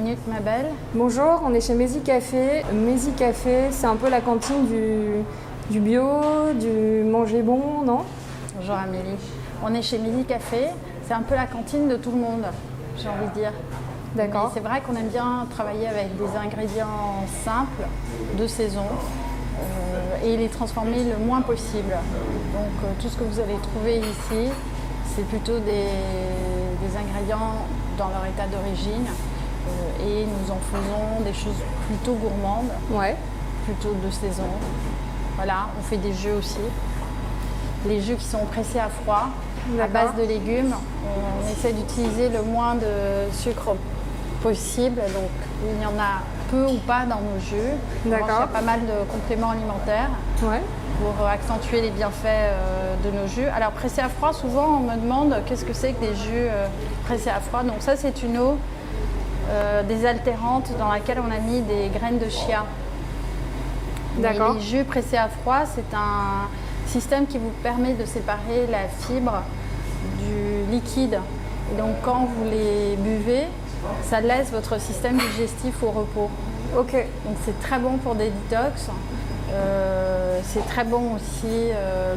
minutes, ma belle. Bonjour, on est chez Mézi Café. Mézi Café, c'est un peu la cantine du bio, du manger bon, non? Bonjour Amélie. On est chez Mézi Café. C'est un peu la cantine de tout le monde, j'ai envie de dire. D'accord. Mais c'est vrai qu'on aime bien travailler avec des ingrédients simples, de saison, et les transformer le moins possible. Donc tout ce que vous allez trouver ici, c'est plutôt des ingrédients dans leur état d'origine. Et nous en faisons des choses plutôt gourmandes, plutôt de saison. Voilà, on fait des jus aussi. Les jus qui sont pressés à froid, à base de légumes. On essaie d'utiliser le moins de sucre possible, donc il y en a peu ou pas dans nos jus. Il y a pas mal de compléments alimentaires pour accentuer les bienfaits de nos jus. Alors pressé à froid, souvent on me demande qu'est-ce que c'est que des jus pressés à froid. Donc ça c'est une eau désaltérante dans laquelle on a mis des graines de chia. D'accord. Les jus pressés à froid, c'est un système qui vous permet de séparer la fibre du liquide. Et donc quand vous les buvez, ça laisse votre système digestif au repos. Ok. Donc c'est très bon pour des détox. C'est très bon aussi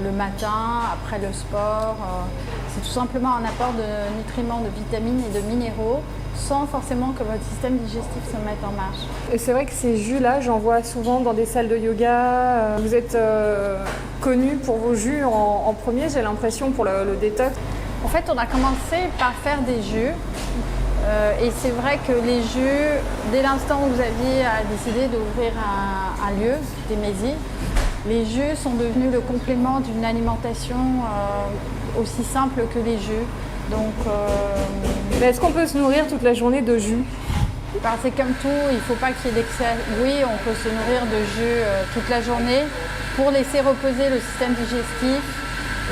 le matin, après le sport. C'est tout simplement un apport de nutriments, de vitamines et de minéraux sans forcément que votre système digestif se mette en marche. Et c'est vrai que ces jus-là, j'en vois souvent dans des salles de yoga. Vous êtes connu pour vos jus en premier, j'ai l'impression, pour le détox. En fait, on a commencé par faire des jus. Et c'est vrai que les jus, dès l'instant où vous aviez décidé d'ouvrir un lieu, des Mézi, les jus sont devenus le complément d'une alimentation aussi simple que les jus. Donc, mais est-ce qu'on peut se nourrir toute la journée de jus? C'est comme tout, il ne faut pas qu'il y ait d'excès. Oui, on peut se nourrir de jus toute la journée pour laisser reposer le système digestif,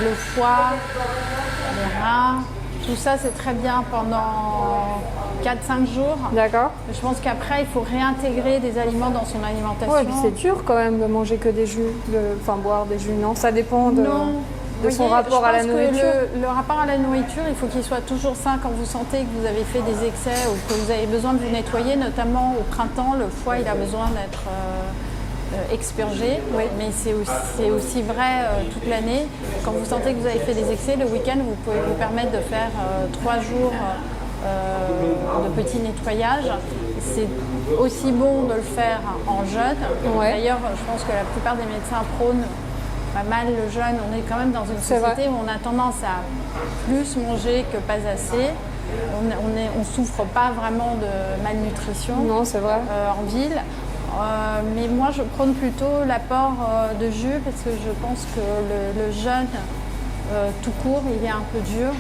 le foie, les reins. Tout ça, c'est très bien pendant 4-5 jours. D'accord. Je pense qu'après, il faut réintégrer des aliments dans son alimentation. Ouais, puis c'est dur quand même de manger que des jus, boire des jus, non? Ça dépend de son rapport à la nourriture. Le rapport à la nourriture, il faut qu'il soit toujours sain quand vous sentez que vous avez fait des excès ou que vous avez besoin de vous nettoyer, notamment au printemps, le foie, il a besoin d'être expurgé, mais c'est aussi vrai toute l'année. Quand vous sentez que vous avez fait des excès, le week-end, vous pouvez vous permettre de faire 3 jours de petits nettoyages. C'est aussi bon de le faire en jeûne. D'ailleurs, je pense que la plupart des médecins prônent pas mal le jeûne. On est quand même dans une société où on a tendance à plus manger que pas assez. On souffre pas vraiment de malnutrition en ville. Mais moi, je prône plutôt l'apport de jus parce que je pense que le jeûne tout court, il est un peu dur.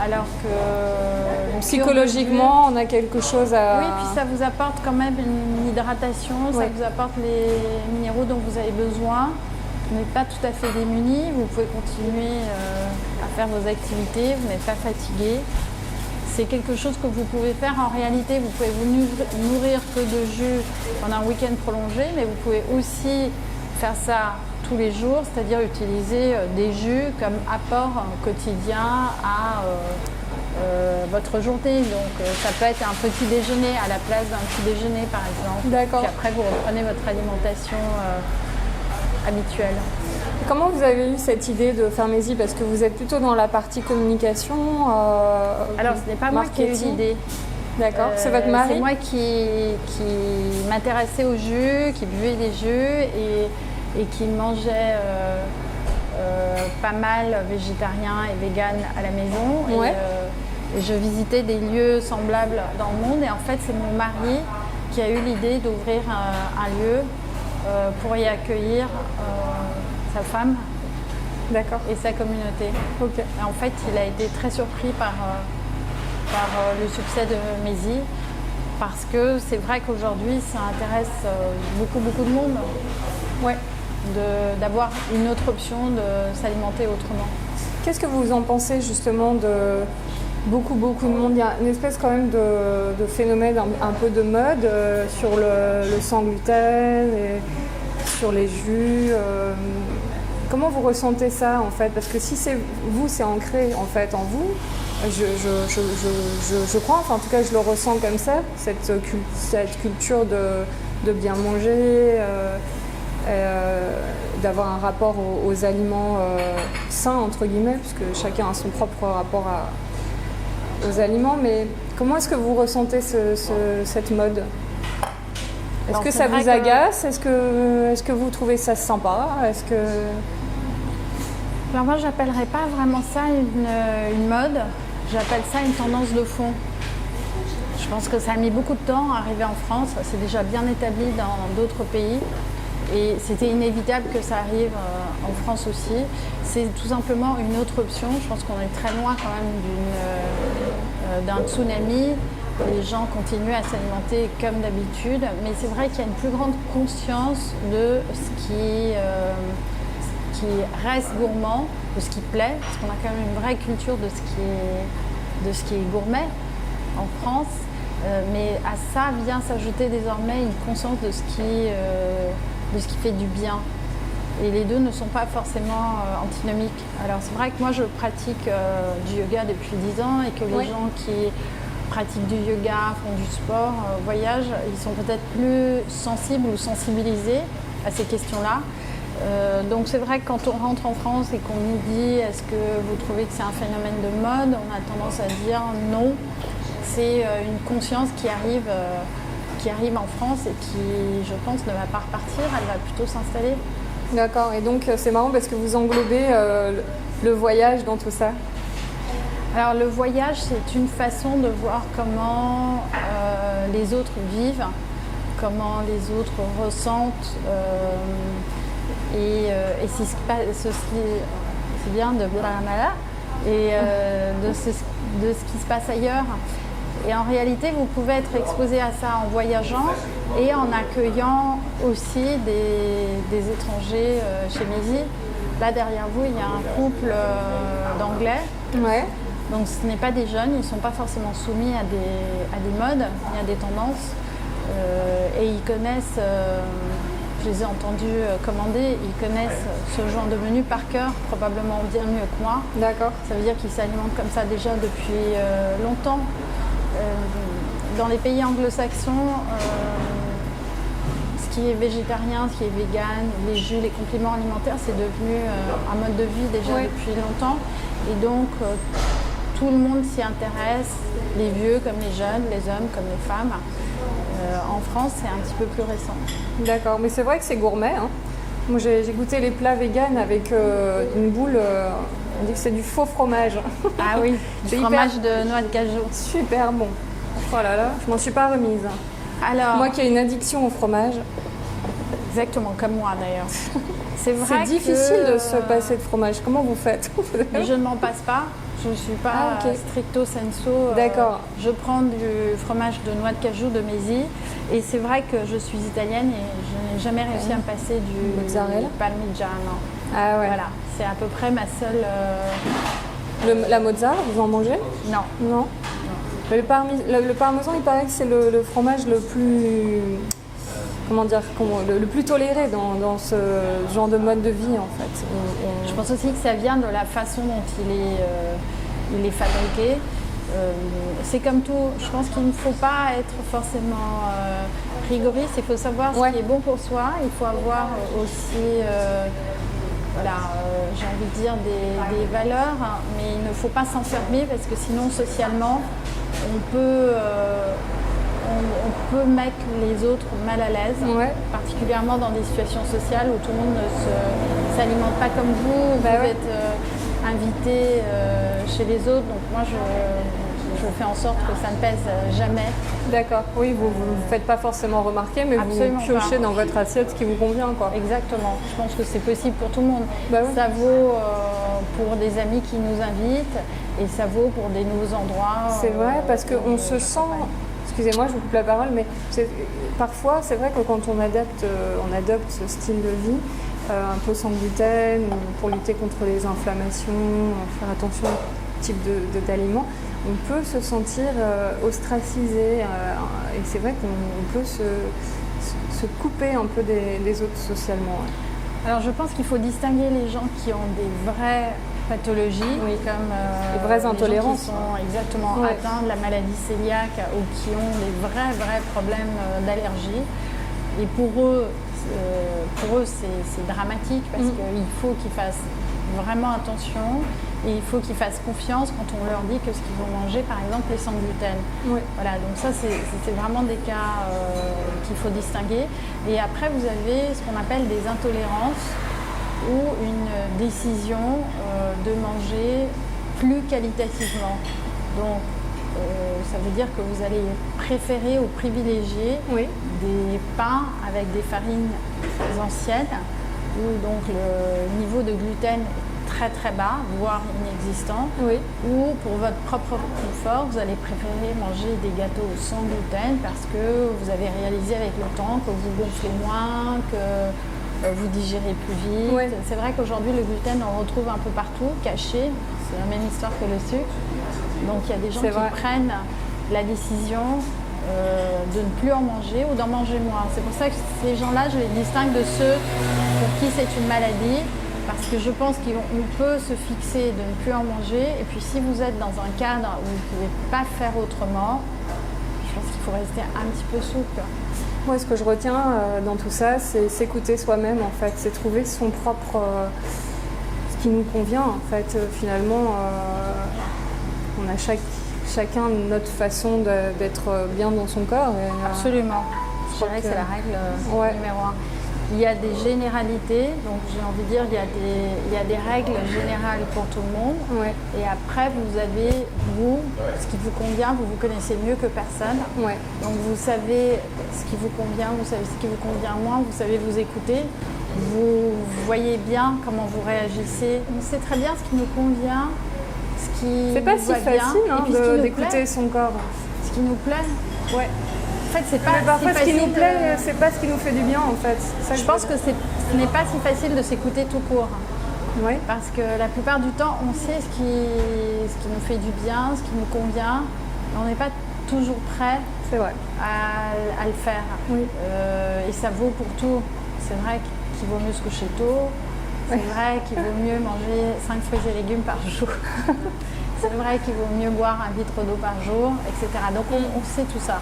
Alors que psychologiquement, on a quelque chose à... Oui, puis ça vous apporte quand même une hydratation, ça vous apporte les minéraux dont vous avez besoin. Vous n'êtes pas tout à fait démunis, vous pouvez continuer à faire vos activités, vous n'êtes pas fatigué. C'est quelque chose que vous pouvez faire en réalité. Vous pouvez vous nourrir que de jus pendant un week-end prolongé, mais vous pouvez aussi faire ça tous les jours, c'est-à-dire utiliser des jus comme apport quotidien à votre journée. Donc ça peut être un petit déjeuner à la place d'un petit déjeuner par exemple. D'accord. Puis après vous reprenez votre alimentation habituelle. Comment vous avez eu cette idée de faire Mézi? Parce que vous êtes plutôt dans la partie communication. Alors ce n'est pas moi qui ai eu l'idée. D'accord, c'est votre mari? C'est moi qui m'intéressais aux jus, qui buvais des jus et qui mangeait pas mal végétarien et vegan à la maison. Et je visitais des lieux semblables dans le monde. Et en fait, c'est mon mari qui a eu l'idée d'ouvrir un lieu pour y accueillir sa femme et sa communauté. Et en fait, il a été très surpris par le succès de Mézi parce que c'est vrai qu'aujourd'hui, ça intéresse beaucoup de monde. D'avoir une autre option de s'alimenter autrement. Qu'est-ce que vous en pensez justement de beaucoup de monde? Il y a une espèce quand même de phénomène un peu de mode sur le sans gluten et sur les jus. Comment vous ressentez ça en fait? Parce que si c'est vous, c'est ancré en fait en vous, je crois, enfin en tout cas je le ressens comme ça, cette culture de bien manger, d'avoir un rapport aux aliments sains entre guillemets, puisque chacun a son propre rapport aux aliments, mais comment est-ce que vous ressentez cette mode? Est-ce que ça vous agace? Est-ce que vous trouvez ça sympa? Alors moi, j'appellerais pas vraiment ça une mode. J'appelle ça une tendance de fond. Je pense que ça a mis beaucoup de temps à arriver en France. C'est déjà bien établi dans d'autres pays. Et c'était inévitable que ça arrive en France aussi. C'est tout simplement une autre option. Je pense qu'on est très loin quand même d'un tsunami. Les gens continuent à s'alimenter comme d'habitude. Mais c'est vrai qu'il y a une plus grande conscience de ce qui reste gourmand, de ce qui plaît, parce qu'on a quand même une vraie culture de ce qui est gourmet en France, mais à ça vient s'ajouter désormais une conscience de ce qui fait du bien. Et les deux ne sont pas forcément antinomiques. Alors c'est vrai que moi je pratique du yoga depuis 10 ans et que les gens qui pratiquent du yoga, font du sport, voyagent, ils sont peut-être plus sensibles ou sensibilisés à ces questions-là. Donc c'est vrai que quand on rentre en France et qu'on nous dit est-ce que vous trouvez que c'est un phénomène de mode, on a tendance à dire non, c'est une conscience qui arrive en France et qui, je pense, ne va pas repartir, elle va plutôt s'installer. D'accord, et donc c'est marrant parce que vous englobez le voyage dans tout ça. Alors le voyage, c'est une façon de voir comment les autres vivent, comment les autres ressentent. Et c'est bien de Blamala et de ce qui se passe ailleurs. Et en réalité, vous pouvez être exposé à ça en voyageant et en accueillant aussi des étrangers chez Mézy. Là, derrière vous, il y a un couple d'Anglais. Ouais. Donc ce n'est pas des jeunes, ils ne sont pas forcément soumis à des modes, ni à des tendances. Et ils connaissent... je les ai entendus commander, ils connaissent ce genre de menu par cœur, probablement bien mieux que moi. D'accord. Ça veut dire qu'ils s'alimentent comme ça déjà depuis longtemps. Dans les pays anglo-saxons, ce qui est végétarien, ce qui est vegan, les jus, les compléments alimentaires, c'est devenu un mode de vie déjà depuis longtemps. Et donc, tout le monde s'y intéresse, les vieux comme les jeunes, les hommes comme les femmes. En France, c'est un petit peu plus récent. D'accord, mais c'est vrai que c'est gourmet. Hein. Moi, j'ai goûté les plats véganes avec une boule, on dit que c'est du faux fromage. Ah oui, du fromage de noix de cajou. Super bon. Oh là là, je m'en suis pas remise. Alors, moi qui ai une addiction au fromage. Exactement, comme moi d'ailleurs. C'est vrai c'est difficile de se passer de fromage. Comment vous faites? Mais je ne m'en passe pas. Je ne suis pas stricto sensu. D'accord. Je prends du fromage de noix de cajou de Mézy. Et c'est vrai que je suis italienne et je n'ai jamais réussi à me passer du mozzarella parmigiano. Ah ouais. Voilà, c'est à peu près ma seule... La mozzarella, vous en mangez? Non. Non. Le parmesan, il paraît que c'est le fromage le plus... Comment dire, le plus toléré dans ce genre de mode de vie en fait. Je pense aussi que ça vient de la façon dont il est fabriqué. C'est comme tout, je pense qu'il ne faut pas être forcément rigoriste, il faut savoir ce qui est bon pour soi, il faut avoir aussi, j'ai envie de dire des valeurs, mais il ne faut pas s'enfermer parce que sinon socialement on peut mettre les autres mal à l'aise, particulièrement dans des situations sociales où tout le monde ne s'alimente pas comme vous, êtes invité chez les autres. Donc moi, je fais en sorte que ça ne pèse jamais. D'accord, oui, vous ne faites pas forcément remarquer, mais absolument vous piochez dans votre assiette ce qui vous convient, quoi. Exactement, je pense que c'est possible pour tout le monde. Ça vaut pour des amis qui nous invitent et ça vaut pour des nouveaux endroits. C'est vrai, parce qu'on se sent... Excusez-moi, je vous coupe la parole, mais parfois, c'est vrai que quand on adopte ce style de vie, un peu sans gluten, ou pour lutter contre les inflammations, faire attention au type d'aliments, on peut se sentir ostracisé. Et c'est vrai qu'on peut se couper un peu des autres socialement. Alors je pense qu'il faut distinguer les gens qui ont des vraies pathologies, comme les vraies les gens intolérances. qui sont exactement atteints de la maladie cœliaque ou qui ont des vrais problèmes d'allergie. Et pour eux c'est dramatique parce qu'il faut qu'ils fassent vraiment attention et il faut qu'ils fassent confiance quand on leur dit que ce qu'ils vont manger, par exemple, est sans gluten. Voilà, donc ça c'est vraiment des cas qu'il faut distinguer. Et après vous avez ce qu'on appelle des intolérances ou une décision de manger plus qualitativement. Donc ça veut dire que vous allez préférer ou privilégier des pains avec des farines anciennes où donc le niveau de gluten est très bas, voire inexistant, ou pour votre propre confort, vous allez préférer manger des gâteaux sans gluten parce que vous avez réalisé avec le temps que vous gonflez moins, que vous digérez plus vite. C'est vrai qu'aujourd'hui le gluten on le retrouve un peu partout, caché, c'est la même histoire que le sucre. Donc il y a des gens qui prennent la décision de ne plus en manger ou d'en manger moins. C'est pour ça que ces gens-là, je les distingue de ceux pour qui c'est une maladie, parce que je pense qu'on peut se fixer de ne plus en manger. Et puis si vous êtes dans un cadre où vous ne pouvez pas faire autrement, je pense qu'il faut rester un petit peu souple. Moi, ce que je retiens dans tout ça, c'est s'écouter soi-même, en fait. C'est trouver son propre... ce qui nous convient, en fait. Finalement, on a chacun notre façon d'être bien dans son corps. Absolument. Je dirais que c'est la règle numéro 1. Il y a des généralités, donc j'ai envie de dire il y a des règles générales pour tout le monde. Et après, vous avez, ce qui vous convient, vous connaissez mieux que personne. Donc vous savez ce qui vous convient, vous savez ce qui vous convient moins, vous savez vous écouter. Vous voyez bien comment vous réagissez. On sait très bien ce qui nous convient, ce qui c'est pas si facile d'écouter son corps. Ce qui nous plaît. En fait, c'est pas mais parfois, si ce qui facile nous plaît, c'est pas ce qui nous fait du bien, en fait. Je pense que ce n'est pas si facile de s'écouter tout court. Parce que la plupart du temps, on sait ce qui nous fait du bien, ce qui nous convient, mais on n'est pas toujours prêt à le faire. Et ça vaut pour tout. C'est vrai qu'il vaut mieux se coucher tôt. C'est vrai qu'il vaut mieux manger 5 fruits et légumes par jour. C'est vrai qu'il vaut mieux boire 1 litre d'eau par jour, etc. Donc on sait tout ça.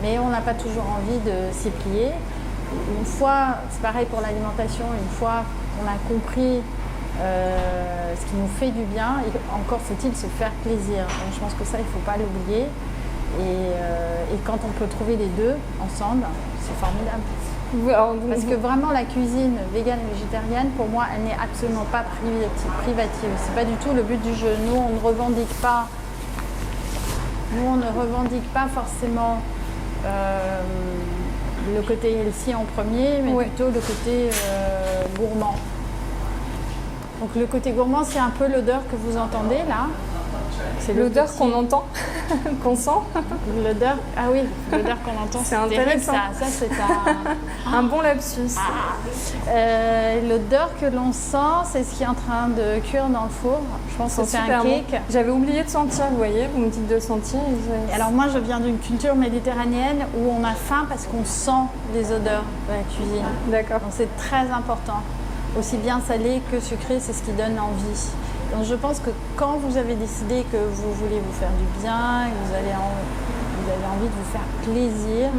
Mais on n'a pas toujours envie de s'y plier. Une fois, c'est pareil pour l'alimentation, une fois qu'on a compris ce qui nous fait du bien, et encore faut-il se faire plaisir. Donc je pense que ça, il ne faut pas l'oublier. Et quand on peut trouver les deux ensemble, c'est formidable. Parce que vraiment la cuisine végane et végétarienne, pour moi, elle n'est absolument pas privative. C'est pas du tout le but du jeu. Nous, on ne revendique pas forcément le côté healthy en premier, mais plutôt le côté gourmand. Donc le côté gourmand, c'est un peu l'odeur que vous entendez là. C'est l'odeur qu'on entend, qu'on sent. L'odeur, l'odeur qu'on entend, c'est intéressant. Ça c'est un bon lapsus. L'odeur que l'on sent, c'est ce qui est en train de cuire dans le four. Je pense que c'est un cake. Bon. J'avais oublié de sentir, vous voyez, vous me dites de sentir. Alors moi, je viens d'une culture méditerranéenne où on a faim parce qu'on sent les odeurs de la cuisine. D'accord. Donc c'est très important. Aussi bien salé que sucré, c'est ce qui donne envie. Donc je pense que quand vous avez décidé que vous voulez vous faire du bien, que vous avez envie de vous faire plaisir,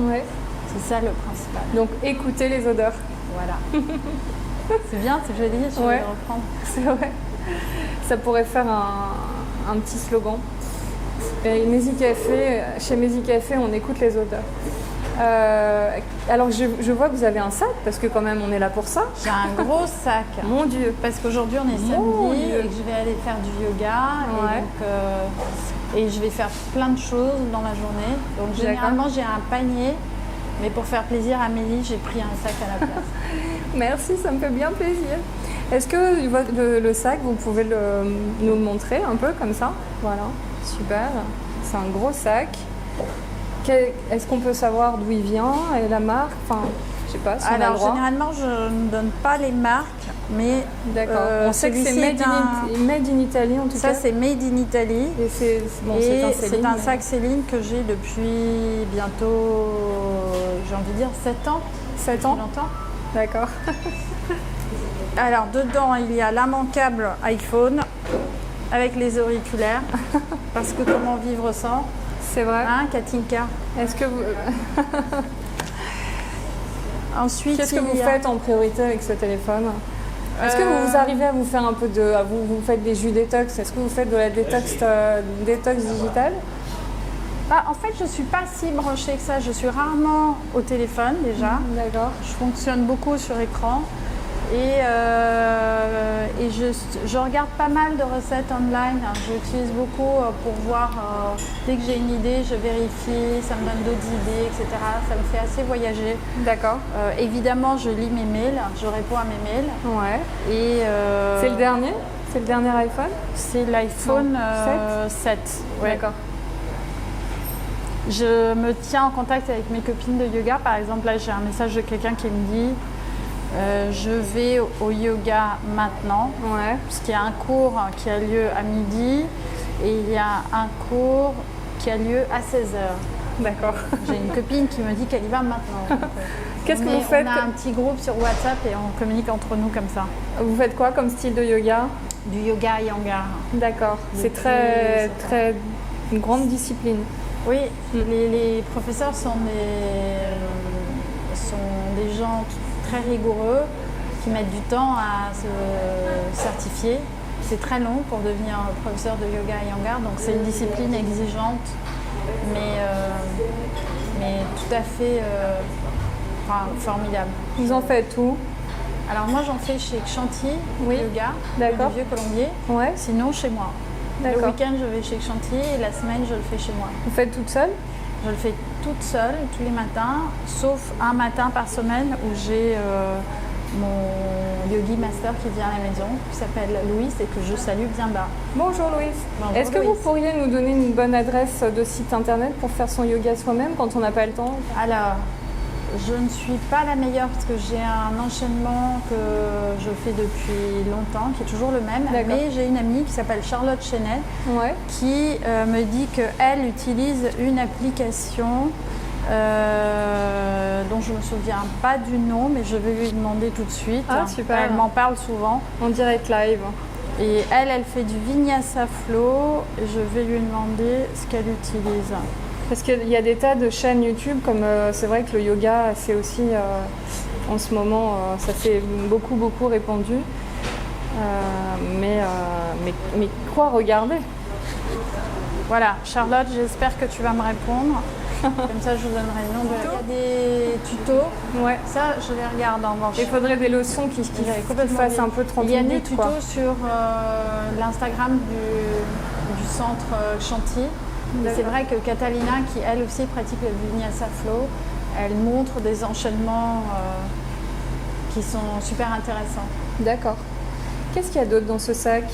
c'est ça le principal. Donc écoutez les odeurs. Voilà. C'est bien, c'est joli, je vais le reprendre. C'est vrai. Ça pourrait faire un petit slogan. Et chez Mézi Café, on écoute les odeurs. Alors je vois que vous avez un sac parce que quand même on est là pour ça. J'ai un gros sac. Mon Dieu. Parce qu'aujourd'hui on est samedi et que je vais aller faire du yoga et je vais faire plein de choses dans la journée. Donc généralement j'ai un panier, mais pour faire plaisir à Amélie, j'ai pris un sac à la place. Merci, ça me fait bien plaisir. Est-ce que le sac, vous pouvez nous le montrer un peu comme ça? Voilà, super. C'est un gros sac. Est-ce qu'on peut savoir d'où il vient et la marque? Enfin, je sais pas. Si alors généralement, je ne donne pas les marques, mais on sait que c'est made in Italy en tout cas. Ça, c'est made in Italy. Et c'est un sac Céline que j'ai depuis bientôt, j'ai envie de dire 7 ans. 7 ans. Longtemps. D'accord. Alors, dedans, il y a l'immanquable iPhone avec les auriculaires. Parce que comment vivre sans? C'est vrai. Hein, Katinka? Est-ce que vous... Ensuite, Qu'est-ce que vous faites en priorité avec ce téléphone? Est-ce que vous arrivez à vous faire un peu de... Vous faites des jus détox? Est-ce que vous faites de la détox digitale? En fait, je ne suis pas si branchée que ça. Je suis rarement au téléphone déjà. D'accord. Je fonctionne beaucoup sur écran. Et je regarde pas mal de recettes online. J'utilise beaucoup pour voir, dès que j'ai une idée, je vérifie, ça me donne d'autres idées, etc. Ça me fait assez voyager. D'accord. Évidemment, je lis mes mails, je réponds à mes mails. Ouais. Et c'est le dernier? C'est le dernier iPhone? C'est l'iPhone 7. Ouais. D'accord. Je me tiens en contact avec mes copines de yoga. Par exemple, là, j'ai un message de quelqu'un qui me dit je vais au yoga maintenant, parce qu'il y a un cours qui a lieu à midi et il y a un cours qui a lieu à 16h. D'accord. J'ai une copine qui me dit qu'elle y va maintenant. Qu'est-ce que vous faites? On a un petit groupe sur WhatsApp et on communique entre nous comme ça. Vous faites quoi comme style de yoga? Du yoga Iyengar. D'accord. C'est très une grande discipline. Oui, les professeurs sont des gens très rigoureux, qui mettent du temps à se certifier. C'est très long pour devenir professeur de yoga Iyengar, donc c'est une discipline exigeante, mais tout à fait formidable. Vous en faites où? Alors moi j'en fais chez Kshanti Yoga, d'accord, le Vieux Colombier, sinon chez moi. Le week-end je vais chez Kshanti et la semaine je le fais chez moi. Vous faites toute seule? Je le fais toute seule tous les matins, sauf un matin par semaine où j'ai mon yogi master qui vient à la maison, qui s'appelle Louis et que je salue bien bas. Bonjour Louis. Est-ce que vous pourriez nous donner une bonne adresse de site internet pour faire son yoga soi-même quand on n'a pas le temps? Alors, je ne suis pas la meilleure parce que j'ai un enchaînement que je fais depuis longtemps, qui est toujours le même. Mais j'ai une amie qui s'appelle Charlotte Chenet, qui me dit qu'elle utilise une application dont je ne me souviens pas du nom, mais je vais lui demander tout de suite. Ah, super. Elle m'en parle souvent. En direct live. Et elle fait du Vinyasa Flow. Et je vais lui demander ce qu'elle utilise. Parce qu'il y a des tas de chaînes YouTube, comme c'est vrai que le yoga, c'est aussi, en ce moment, ça s'est beaucoup répandu. Mais quoi regarder? Voilà, Charlotte, j'espère que tu vas me répondre. Comme ça, je vous donnerai le nom de... Il y a des tutos. Ça, je les regarde en revanche. Il faudrait des leçons qui fassent un peu 30 minutes. Il y a des tutos sur l'Instagram du centre Kshanti. C'est vrai que Catalina, qui elle aussi pratique le Vinyasa Flow, elle montre des enchaînements qui sont super intéressants. D'accord. Qu'est-ce qu'il y a d'autre dans ce sac?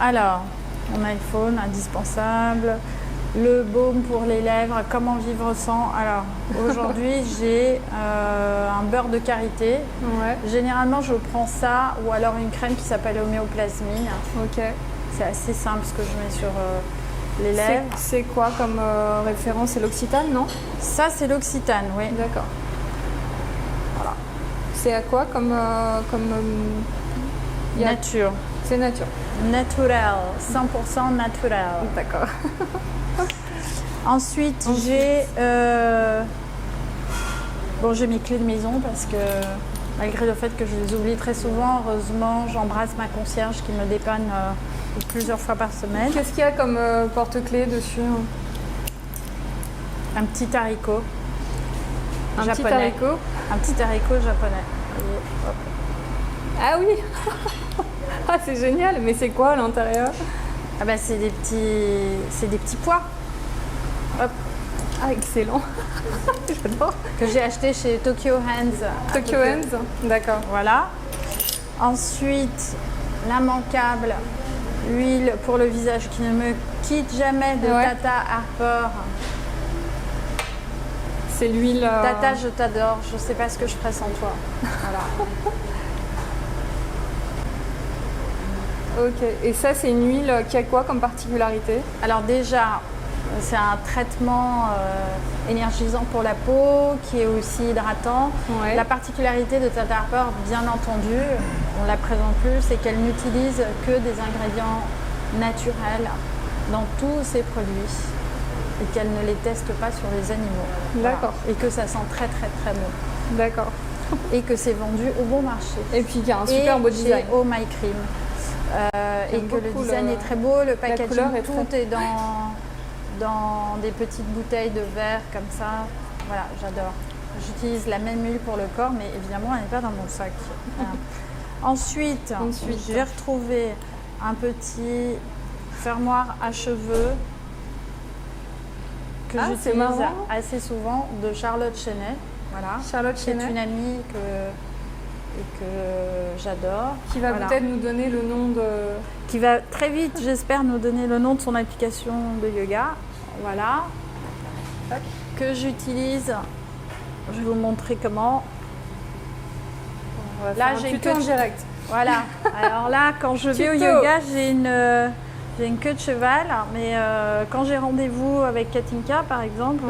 Alors, mon iPhone indispensable, le baume pour les lèvres, comment vivre sans. Alors, aujourd'hui, j'ai un beurre de karité. Généralement, je prends ça ou alors une crème qui s'appelle homéoplasmine. C'est assez simple ce que je mets sur... les lèvres. C'est quoi comme référence? C'est l'Occitane, non? Ça, c'est l'Occitane, oui. D'accord. Voilà. C'est à quoi comme... Nature. C'est nature. Naturel, 100% naturel. D'accord. Ensuite, j'ai mes clés de maison parce que malgré le fait que je les oublie très souvent, heureusement, j'embrasse ma concierge qui me dépanne plusieurs fois par semaine. Qu'est-ce qu'il y a comme porte-clés dessus? Un petit haricot japonais. Un petit haricot japonais. Et hop. Ah oui. Ah, c'est génial, mais c'est quoi à l'intérieur? Ah bah c'est des petits pois. Hop. Ah, excellent. J'adore. Que j'ai acheté chez Tokyo Hands. Tokyo Hands, d'accord. Voilà. Ensuite, l'immanquable huile pour le visage qui ne me quitte jamais de Tata Harper. C'est l'huile... Tata, je t'adore. Je sais pas ce que je ferais sans toi. Voilà. Ok. Et ça, c'est une huile qui a quoi comme particularité? Alors déjà, C'est un traitement énergisant pour la peau, qui est aussi hydratant. Ouais. La particularité de Tata Harper, bien entendu, on ne la présente plus, c'est qu'elle n'utilise que des ingrédients naturels dans tous ses produits et qu'elle ne les teste pas sur les animaux. D'accord. Voilà. Et que ça sent très très très bon. D'accord. Et que c'est vendu au bon marché. Et puis qu'il y a un super beau design. Et Oh My Cream. Et que le design est très beau, le packaging, tout est dans des petites bouteilles de verre comme ça. Voilà, j'adore. J'utilise la même huile pour le corps, mais évidemment, elle n'est pas dans mon sac. Voilà. Ensuite, je vais retrouver un petit fermoir à cheveux que j'utilise assez souvent de Charlotte Chenet. Voilà. Charlotte Chenet. C'est une amie que j'adore. Qui va peut-être nous donner le nom de... Qui va très vite, j'espère, nous donner le nom de son application de yoga. Voilà. Que j'utilise. Je vais vous montrer comment. Là, j'ai une queue en direct. Voilà. Alors là, quand je vais au yoga, j'ai une queue de cheval. Mais quand j'ai rendez-vous avec Katinka, par exemple,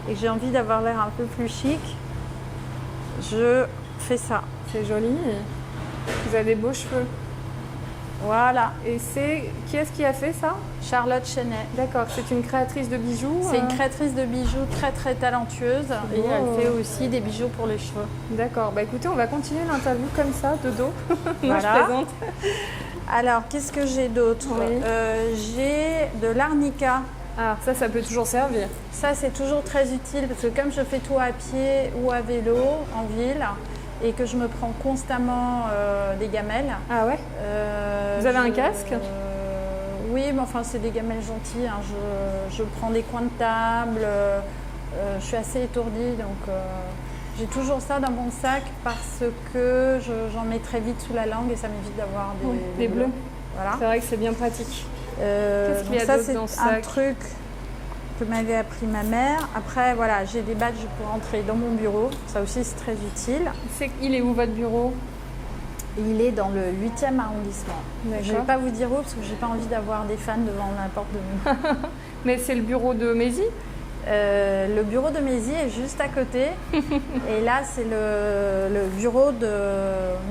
et que j'ai envie d'avoir l'air un peu plus chic, je fais ça. C'est joli. Vous avez des beaux cheveux. Voilà. Et qui est-ce qui a fait ça? Charlotte Chenet. D'accord. C'est une créatrice de bijoux. C'est une créatrice de bijoux très très talentueuse et elle fait aussi des bijoux pour les cheveux. D'accord. Bah écoutez, on va continuer l'interview comme ça, de dos. Moi, voilà. je plaisante. Alors, qu'est-ce que j'ai d'autre? J'ai de l'arnica. Ah, ça peut toujours servir. Ça, c'est toujours très utile parce que comme je fais tout à pied ou à vélo en ville et que je me prends constamment des gamelles. Ah ouais Vous avez un casque Oui, mais enfin, c'est des gamelles gentilles. Hein. Je prends des coins de table. Je suis assez étourdie, donc j'ai toujours ça dans mon sac parce que j'en mets très vite sous la langue et ça m'évite d'avoir des bleus. Voilà. C'est vrai que c'est bien pratique. Qu'est-ce qu'il y a d'autre dans ce sac? Un truc que m'avait appris ma mère. Après, voilà, j'ai des badges pour entrer dans mon bureau. Ça aussi, c'est très utile. Il est où votre bureau? Il est dans le 8e arrondissement. Je ne vais pas vous dire où parce que j'ai pas envie d'avoir des fans devant la porte de mon... Mais c'est le bureau de Mézy? Le bureau de Mézy est juste à côté. Et là, c'est le bureau de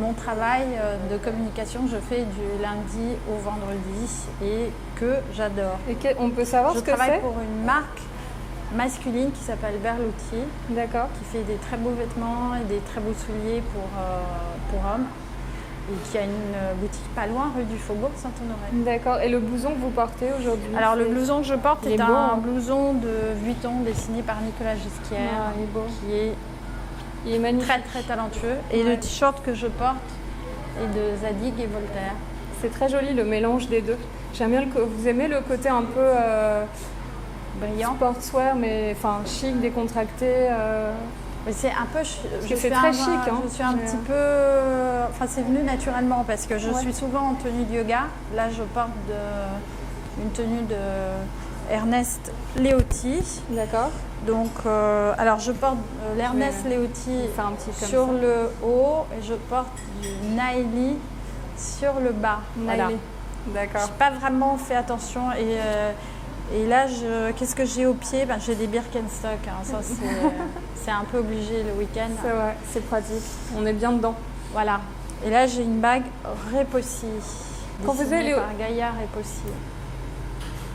mon travail de communication que je fais du lundi au vendredi et que j'adore. Et on peut savoir ce que c'est? Je travaille pour une marque masculine qui s'appelle Berluti. D'accord. Qui fait des très beaux vêtements et des très beaux souliers pour hommes. Et qui a une boutique pas loin, rue du Faubourg Saint-Honoré. D'accord. Et le blouson que vous portez aujourd'hui? Alors, le blouson que je porte est un blouson de Vuitton dessiné par Nicolas Ghesquière. Ah, il est beau. Il est magnifique. Très, très talentueux. Et le t-shirt que je porte est de Zadig et Voltaire. C'est très joli, le mélange des deux. J'aime bien vous aimez le côté un peu brillant, sportswear, mais enfin chic, décontracté. C'est un peu. C'est très chic. Hein. Je suis un petit peu. Enfin, c'est venu naturellement parce que je suis souvent en tenue de yoga. Là, je porte une tenue de Ernest Leotti. D'accord. Donc, alors je porte l'Ernest Leotti sur le haut et je porte du Naili sur le bas. Voilà. D'accord. Je n'ai pas vraiment fait attention et là, qu'est-ce que j'ai au pied? J'ai des Birkenstock. Hein. Ça, c'est un peu obligé le week-end. C'est vrai, c'est pratique. On est bien dedans. Voilà. Et là, j'ai une bague Repossi. Quand vous allez par Gaillard Repossi.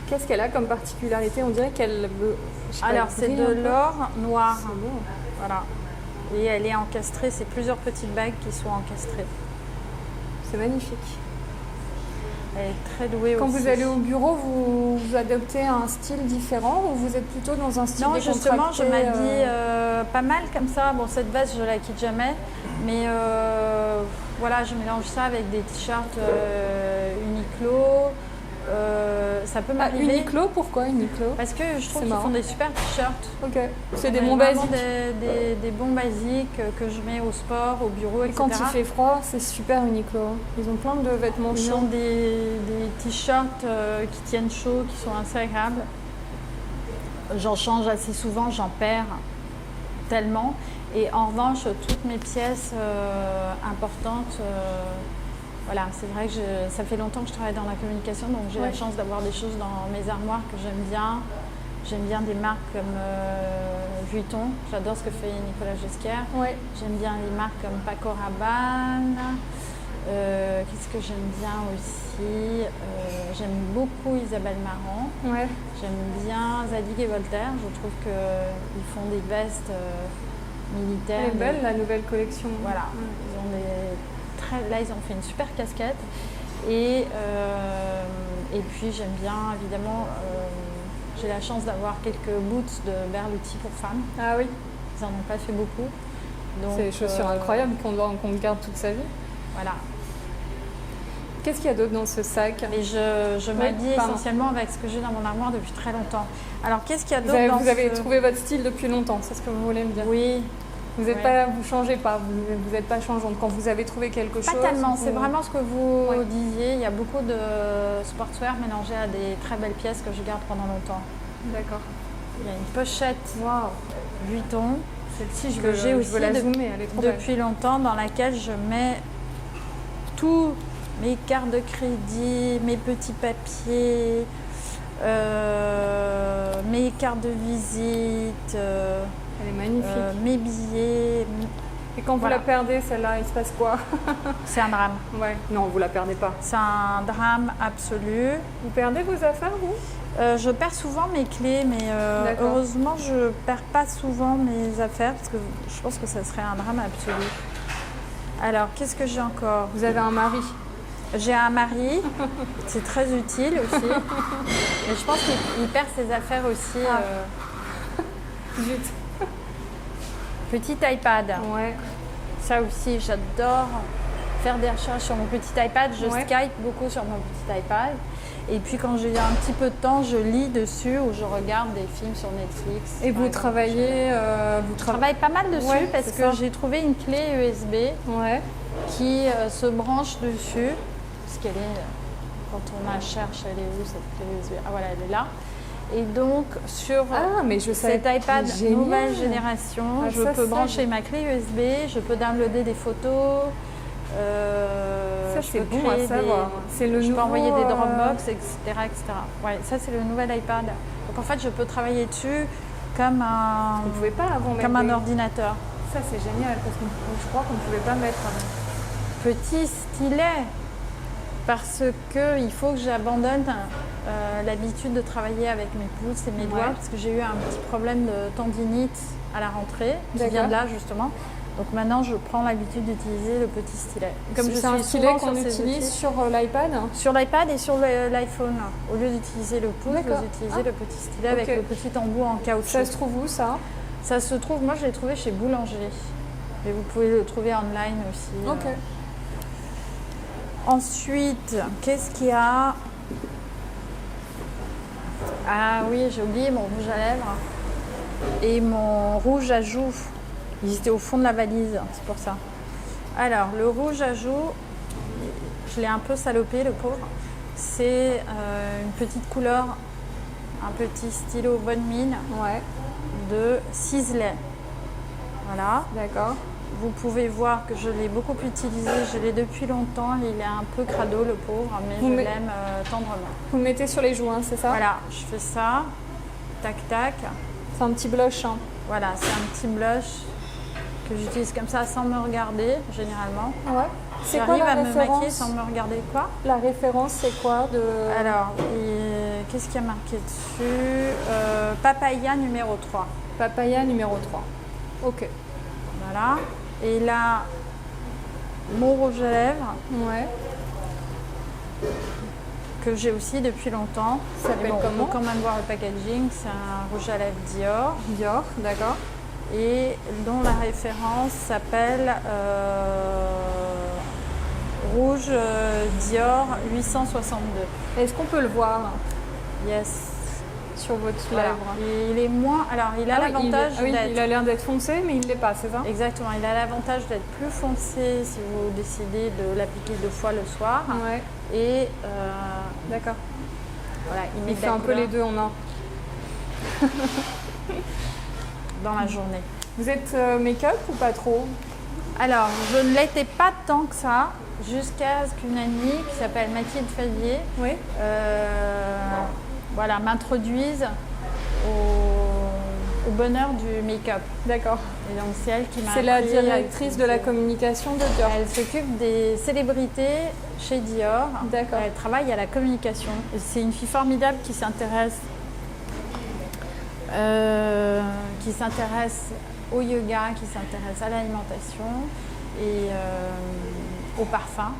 Qu'est-ce qu'elle a comme particularité? On dirait qu'elle veut... Alors, c'est de l'or noir. C'est beau. Voilà. Et elle est encastrée. C'est plusieurs petites bagues qui sont encastrées. C'est magnifique. Elle est très douée Quand aussi. vous allez au bureau, vous adoptez un style différent ou vous êtes plutôt dans un style décontracté? Non, justement, je m'habille pas mal comme ça. Bon, cette veste, je la quitte jamais. Mais voilà, je mélange ça avec des t-shirts Uniqlo. Ça peut m'arriver. Uniqlo, pourquoi Uniqlo? Parce que je trouve qu'ils font des super t-shirts. Ok, c'est des bons basiques. Des bons basiques que je mets au sport, au bureau, etc. Quand il fait froid, c'est super Uniqlo. Ils ont plein de vêtements chauds. Ils ont des t-shirts qui tiennent chaud, qui sont assez agréables. J'en change assez souvent, j'en perds tellement. Et en revanche, toutes mes pièces importantes... Voilà, c'est vrai que ça fait longtemps que je travaille dans la communication, donc j'ai la chance d'avoir des choses dans mes armoires que j'aime bien J'aime bien des marques comme Vuitton. J'adore ce que fait Nicolas Ghesquière. Ouais. J'aime bien les marques comme Paco Rabanne. Qu'est-ce que j'aime bien aussi? J'aime beaucoup Isabelle Marant. Ouais. J'aime bien Zadig et Voltaire. Je trouve qu'ils font des vestes militaires. Elle est belle, la nouvelle collection. Voilà. Ils ont là, ils ont fait une super casquette. Et puis, j'aime bien, évidemment, j'ai la chance d'avoir quelques boots de Berluti pour femmes. Ah oui. Ils n'en ont pas fait beaucoup. C'est des chaussures incroyables qu'on garde toute sa vie. Voilà. Qu'est-ce qu'il y a d'autre dans ce sac? Et je m'habille essentiellement avec ce que j'ai dans mon armoire depuis très longtemps. Alors, qu'est-ce qu'il y a d'autre dans Vous avez trouvé votre style depuis longtemps, c'est ce que vous voulez me dire? Oui. Vous ne changez pas, vous n'êtes pas changeante. Quand vous avez trouvé quelque chose... Pas tellement, c'est vraiment ce que vous disiez. Il y a beaucoup de sportswear mélangés à des très belles pièces que je garde pendant longtemps. D'accord. Il y a une pochette Vuitton. Celle-ci, que j'ai aussi la zoomer, elle est trop belle. depuis longtemps, dans laquelle je mets tous mes cartes de crédit, mes petits papiers, mes cartes de visite, elle est magnifique. mes billets. Et quand vous la perdez, celle-là, il se passe quoi? C'est un drame. Ouais. Non, vous la perdez pas. C'est un drame absolu. Vous perdez vos affaires, vous? Je perds souvent mes clés, mais heureusement, je perds pas souvent mes affaires parce que je pense que ça serait un drame absolu. Alors, qu'est-ce que j'ai encore? Vous avez un mari? J'ai un mari, c'est très utile aussi. Mais je pense qu'il perd ses affaires aussi. Zut. Petit iPad. Ouais. Ça aussi, j'adore faire des recherches sur mon petit iPad. Je Skype beaucoup sur mon petit iPad. Et puis quand j'ai un petit peu de temps, je lis dessus ou je regarde des films sur Netflix. Et vous travaillez Je travaille pas mal dessus parce que j'ai trouvé une clé USB qui se branche dessus. Parce qu'elle est, quand on la cherche, elle est où cette clé USB? Ah voilà, elle est là. Et donc sur cet iPad nouvelle génération, je peux brancher ma clé USB, je peux downloader des photos. Ça c'est bon à savoir. Je peux envoyer des Dropbox, etc. Ouais, ça c'est le nouvel iPad. Donc en fait, je peux travailler dessus comme un, vous pouvez pas avant comme un ordinateur. Ça c'est génial parce que je crois qu'on ne pouvait pas mettre un petit stylet parce que il faut que j'abandonne l'habitude de travailler avec mes pouces et mes doigts parce que j'ai eu un petit problème de tendinite à la rentrée qui vient de là justement. Donc maintenant, je prends l'habitude d'utiliser le petit stylet. Comme c'est un stylet qu'on utilise sur l'iPad? Sur l'iPad et sur l'iPhone. Au lieu d'utiliser le pouce, vous utilisez le petit stylet avec le petit embout en caoutchouc. Ça se trouve où ça? Ça se trouve, moi je l'ai trouvé chez Boulanger. Mais vous pouvez le trouver online aussi. Ok. Ensuite, qu'est-ce qu'il y a? Ah oui, j'ai oublié mon rouge à lèvres et mon rouge à joues. Ils étaient au fond de la valise, c'est pour ça. Alors, le rouge à joues, je l'ai un peu salopé, le pauvre. C'est une petite couleur, un petit stylo bonne mine de Sisley. Voilà. D'accord. Vous pouvez voir que je l'ai beaucoup utilisé, je l'ai depuis longtemps. Il est un peu crado, le pauvre, mais je l'aime tendrement. Vous le mettez sur les joues, hein, c'est ça? Voilà, je fais ça. Tac, tac. C'est un petit blush. Hein. Voilà, c'est un petit blush que j'utilise comme ça sans me regarder, généralement. Ouais. C'est quoi J'arrive la à me référence? maquiller sans me regarder quoi? La référence, c'est quoi de... Alors, qu'est-ce qu'il y a marqué dessus? Papaya numéro 3. Papaya numéro 3. Ok. Voilà. Et là, mon rouge à lèvres. Ouais. Que j'ai aussi depuis longtemps. Ça s'appelle comment? Il faut quand même voir le packaging. C'est un rouge à lèvres Dior. Dior, d'accord. Et dont la référence s'appelle Rouge Dior 862. Est-ce qu'on peut le voir? Yes. Sur votre lèvre. Il est moins. Alors, il a l'avantage d'être. Il a l'air d'être foncé, mais il ne l'est pas, c'est ça? Exactement. Il a l'avantage d'être plus foncé si vous décidez de l'appliquer 2 fois le soir. Ouais. Et. D'accord. Voilà, il fait un peu les deux en un. Dans la journée. Vous êtes make-up ou pas trop? Alors, je ne l'étais pas tant que ça, jusqu'à ce qu'une amie qui s'appelle Mathilde Favier voilà, m'introduise au bonheur du make-up. D'accord. Et donc c'est elle qui m'a C'est la appris directrice de la communication de Dior. Elle s'occupe des célébrités chez Dior. D'accord. Elle travaille à la communication. Et c'est une fille formidable qui s'intéresse au yoga, qui s'intéresse à l'alimentation et au parfum.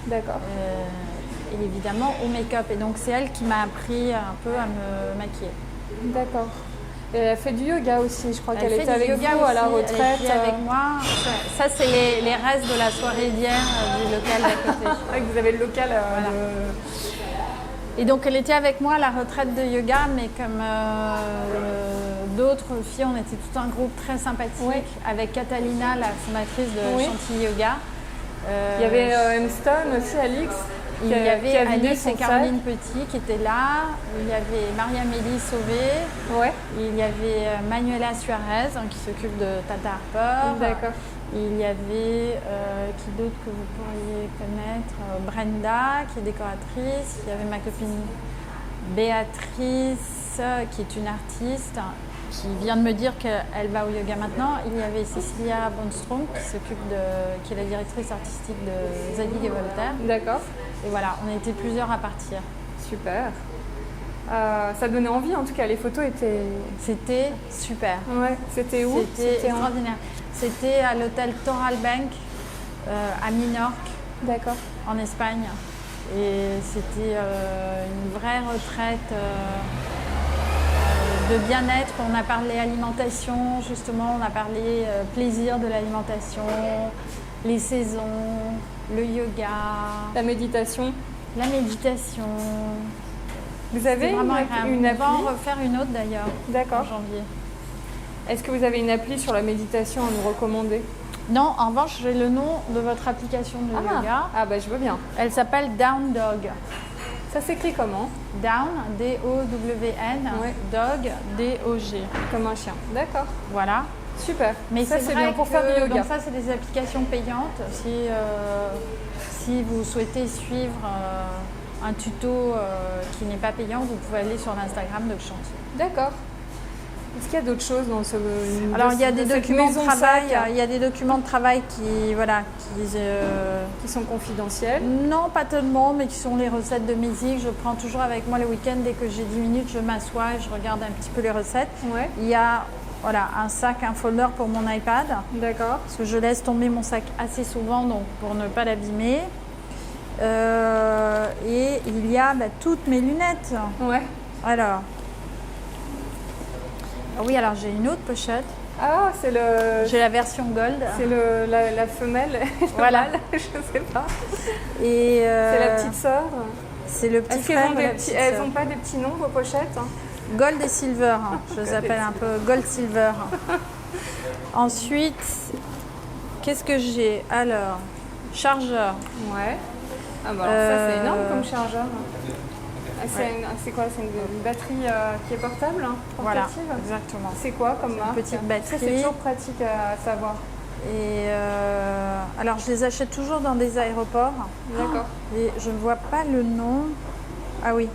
D'accord. Et évidemment au make-up. Et donc c'est elle qui m'a appris un peu à me maquiller. D'accord. Et elle a fait du yoga aussi, je crois qu'elle fait était avec du yoga vous à la aussi, retraite. Elle était avec moi. Ça c'est les restes de la soirée d'hier du local d'à côté. C'est vrai que vous avez le local. Et donc elle était avec moi à la retraite de yoga, mais comme d'autres filles, on était tout un groupe très sympathique avec Catalina, la fondatrice de Chantilly Yoga. Il y avait M. Stone aussi, Alix. Il y avait Alice et Caroline Petit qui étaient là. Il y avait Maria-Mélie Sauvé. Ouais. Il y avait Manuela Suarez qui s'occupe de Tata Harper. D'accord. Il y avait qui d'autre que vous pourriez connaître, Brenda qui est décoratrice. Il y avait ma copine Béatrice qui est une artiste qui vient de me dire qu'elle va au yoga maintenant. Il y avait Cecilia Bonstrom qui est la directrice artistique de Zadig et Voltaire. D'accord. Et voilà, on était plusieurs à partir. Super. Ça donnait envie en tout cas, les photos étaient... C'était super. Ouais. C'était où? C'était extraordinaire. C'était à l'hôtel Toral Bank à Minorque, d'accord, en Espagne. Et c'était une vraie retraite de bien-être. On a parlé alimentation, justement, on a parlé plaisir de l'alimentation, les saisons, le yoga, la méditation. La méditation. Vous avez vraiment une appli? On va en refaire une autre d'ailleurs. D'accord. En janvier. Est-ce que vous avez une appli sur la méditation à nous recommander? Non, en revanche, j'ai le nom de votre application de yoga. Ah bah je veux bien. Elle s'appelle Down Dog. Ça s'écrit comment? Down, D-O-W-N, Dog, D-O-G. Comme un chien. D'accord. Voilà. Super. Mais ça c'est bien pour faire du yoga. Donc ça, c'est des applications payantes. Si vous souhaitez suivre un tuto qui n'est pas payant, vous pouvez aller sur l'Instagram de Chantilly. D'accord. Est-ce qu'il y a d'autres choses dans ce... Alors il y a des documents de travail. Il y a des documents de travail qui sont confidentiels. Non, pas tellement, mais qui sont les recettes de musique. Je prends toujours avec moi le week-end. Dès que j'ai 10 minutes, je m'assois et je regarde un petit peu les recettes. Ouais. Il y a un sac, un folder pour mon iPad. D'accord. Parce que je laisse tomber mon sac assez souvent, donc pour ne pas l'abîmer. Et il y a toutes mes lunettes. Ouais. Alors. Oui, alors j'ai une autre pochette. Ah, c'est le... J'ai la version gold. C'est la femelle. Voilà. Je sais pas. Et c'est la petite sœur. C'est le petit frère. Elles n'ont pas des petits noms, vos pochettes? Gold et silver. Je les appelle un peu gold silver. Ensuite, qu'est-ce que j'ai? Alors, chargeur. Ouais. Ah bah alors ça c'est énorme comme chargeur. C'est quoi? C'est une batterie qui est portable, portative? Voilà, exactement. C'est quoi comme marque? Une petite batterie. C'est toujours pratique à savoir. Et alors je les achète toujours dans des aéroports. D'accord. Et je ne vois pas le nom. Ah oui,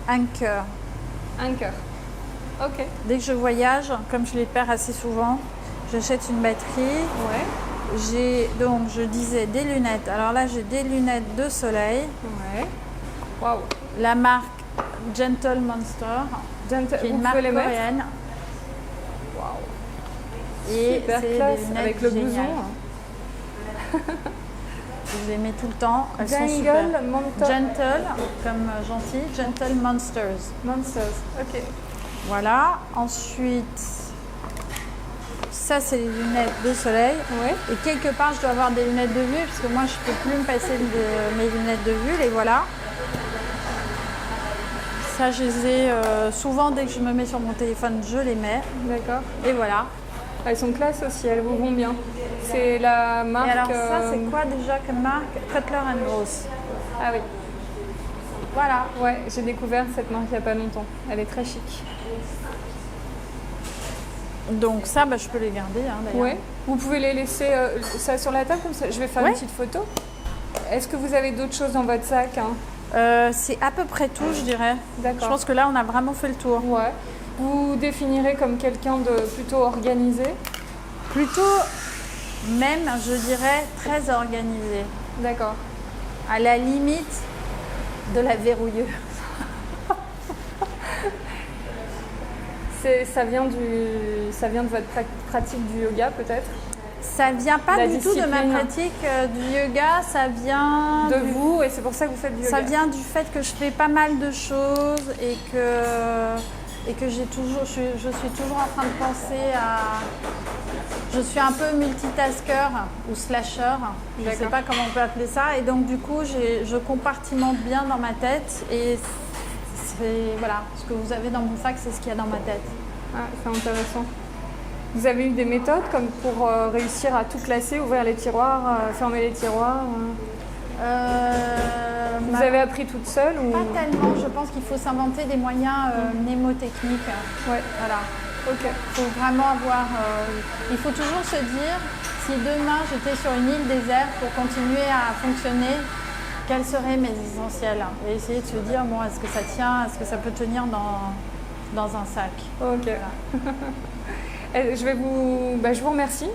Anker. Anker. Ok. Dès que je voyage, comme je les perds assez souvent, j'achète une batterie. Ouais. J'ai donc, je disais, des lunettes. Alors là, j'ai des lunettes de soleil. Ouais. Waouh. La marque Gentle Monster, qui est une marque coréenne. Waouh. Et super c'est classe des lunettes avec le blouson. Je les mets tout le temps. Elles sont Jungle super. Monster. Gentle, comme gentil. Gentle Monsters. Monsters. Ok. Voilà. Ensuite, ça c'est les lunettes de soleil. Ouais. Et quelque part, je dois avoir des lunettes de vue, parce que moi, je ne peux plus me passer de mes lunettes de vue. Les voilà. Ça, je les ai souvent, dès que je me mets sur mon téléphone, je les mets. D'accord. Et voilà. Elles sont classe aussi, elles vous vont bien. C'est la marque... Et alors ça, c'est quoi déjà comme marque? Cutler & Gross. Ah oui. Voilà. Ouais, j'ai découvert cette marque il n'y a pas longtemps. Elle est très chic. Donc ça, je peux les garder d'ailleurs. Ouais. Vous pouvez les laisser ça sur la table comme ça. Je vais faire une petite photo. Est-ce que vous avez d'autres choses dans votre sac? C'est à peu près tout, je dirais. D'accord. Je pense que là, on a vraiment fait le tour. Ouais. Vous définirez comme quelqu'un de plutôt organisé? Plutôt, même, je dirais, très organisé. D'accord. À la limite de la verrouilleuse. Ça vient de votre pratique du yoga peut-être? Ça vient pas La du tout de ma discipline. pratique du yoga, ça vient De vous, et c'est pour ça que vous faites du yoga? Ça vient du fait que je fais pas mal de choses et que je suis toujours en train de penser à... Je suis un peu multitasker ou slasher, je ne sais D'accord. pas comment on peut appeler ça, et donc du coup je compartimente bien dans ma tête et voilà, ce que vous avez dans mon sac, c'est ce qu'il y a dans ma tête. Ah, c'est intéressant. Vous avez eu des méthodes comme pour réussir à tout classer, ouvrir les tiroirs, fermer les tiroirs? Vous avez appris toute seule ou... Pas tellement, je pense qu'il faut s'inventer des moyens mnémotechniques. Ouais. Voilà. Ok. Il faut vraiment avoir... il faut toujours se dire, si demain j'étais sur une île déserte pour continuer à fonctionner, quels seraient mes essentiels? Et essayer de se dire, bon, est-ce que ça tient? Est-ce que ça peut tenir dans un sac? Ok. Voilà. Je vous remercie.